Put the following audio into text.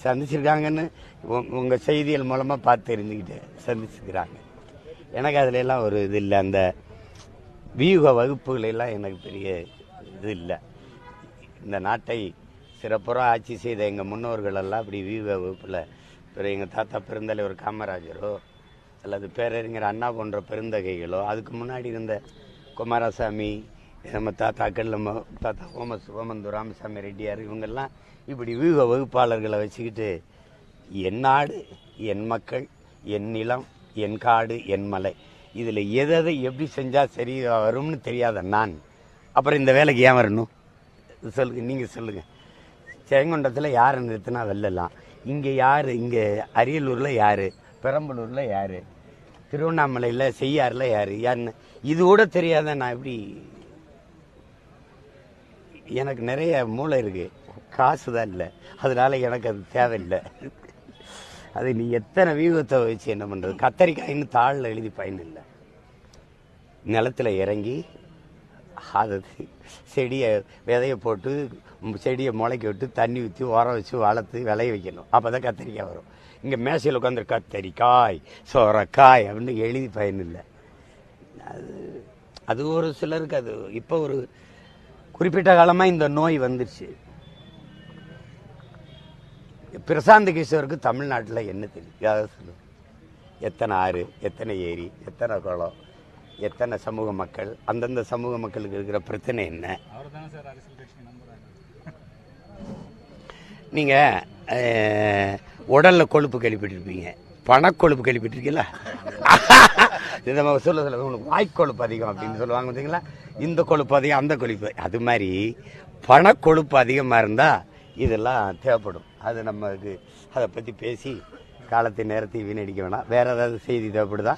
சந்திச்சிருக்காங்கன்னு உங்கள் செய்திகள் மூலமாக பார்த்து தெரிஞ்சுக்கிட்டு சந்திச்சுக்கிறாங்க. எனக்கு அதுல எல்லாம் ஒரு இது இல்லை. அந்த வியூக வகுப்புகளெல்லாம் எனக்கு பெரிய இது இல்லை. இந்த நாட்டை சிறப்புற ஆட்சி செய்த எங்கள் முன்னோர்கள் எல்லாம் அப்படி வியூக வகுப்பில் எங்கள் தாத்தா பெருந்தலைவர் காமராஜரோ அல்லது பேரறிஞர் அண்ணா போன்ற பெருந்தகைகளோ, அதுக்கு முன்னாடி இருந்த குமாரசாமி, நம்ம தாத்தாக்கள், நம்ம தாத்தா ஓமந்து ராமசாமி ரெட்டியார், இவங்கெல்லாம் இப்படி வியூக வகுப்பாளர்களை வச்சுக்கிட்டு என் நாடு, என் மக்கள், என் நிலம், என் காடு, என் மலை, இதில் எதை எப்படி செஞ்சால் சரி வரும்னு தெரியாத நான் அப்புறம் இந்த வேலைக்கு ஏன் வரணும் சொல்லுங்க? நீங்கள் சொல்லுங்கள். செங்கொண்டத்தில் யாரை நிறுத்தினா வெல்லலாம், இங்கே யார், இங்கே அரியலூரில் யார், பெரம்பலூரில் யார், திருவண்ணாமலையில் செய்யாறில் யார் யாருன்னு இது கூட தெரியாத நான் எப்படி? எனக்கு நிறைய மூளை இருக்குது, காசு தான் இல்லை, அதனால எனக்கு அது தேவையில்லை. அது நீ எத்தனை வியூகத்தை வச்சு என்ன பண்ணுறது? கத்தரிக்காயின்னு தாளில் எழுதி பயன் இல்லை. நிலத்தில் இறங்கி அதை செடியை விதையை போட்டு செடியை முளைக்க விட்டு தண்ணி ஊற்றி உரம் வச்சு வளர்த்து விளைய வைக்கணும். அப்போ தான் கத்திரிக்காய் வரும். இங்கே மேசையில் உட்காந்து கத்தரிக்காய் சோரக்காய் அப்படின்னு எழுதி பயன் இல்லை. அது ஒரு சிலருக்கு அது இப்போ ஒரு குறிப்பிட்ட காலமாக இந்த நோய் வந்துடுச்சு. பிரசாந்த் கிஷோருக்கு தமிழ்நாட்டில் என்ன தெரியும்? யாராவது சொல்லுங்க. எத்தனை ஆறு, எத்தனை ஏரி, எத்தனை குளம், எத்தனை சமூக மக்கள், அந்தந்த சமூக மக்களுக்கு இருக்கிற பிரச்சனை என்ன? நீங்கள் உடலில் கொழுப்பு கேள்விப்பட்டிருப்பீங்க, பணக்கொழுப்பு கேள்விப்பட்டிருக்கீங்களா? இதை சொல்ல உங்களுக்கு வாய்க்கொழுப்பு அதிகம் அப்படின்னு சொல்லுவாங்க பார்த்தீங்களா? இந்த கொழுப்பு அதிகம், அந்த கொழுப்பு, அது மாதிரி பணக்கொழுப்பு அதிகமாக இருந்தால் இதெல்லாம் தேவைப்படும். அது நமக்கு அதை பற்றி பேசி காலத்தை நேரத்தை வீணடிக்க வேணாம். வேறு ஏதாவது செய்தி தேவைப்படுதா?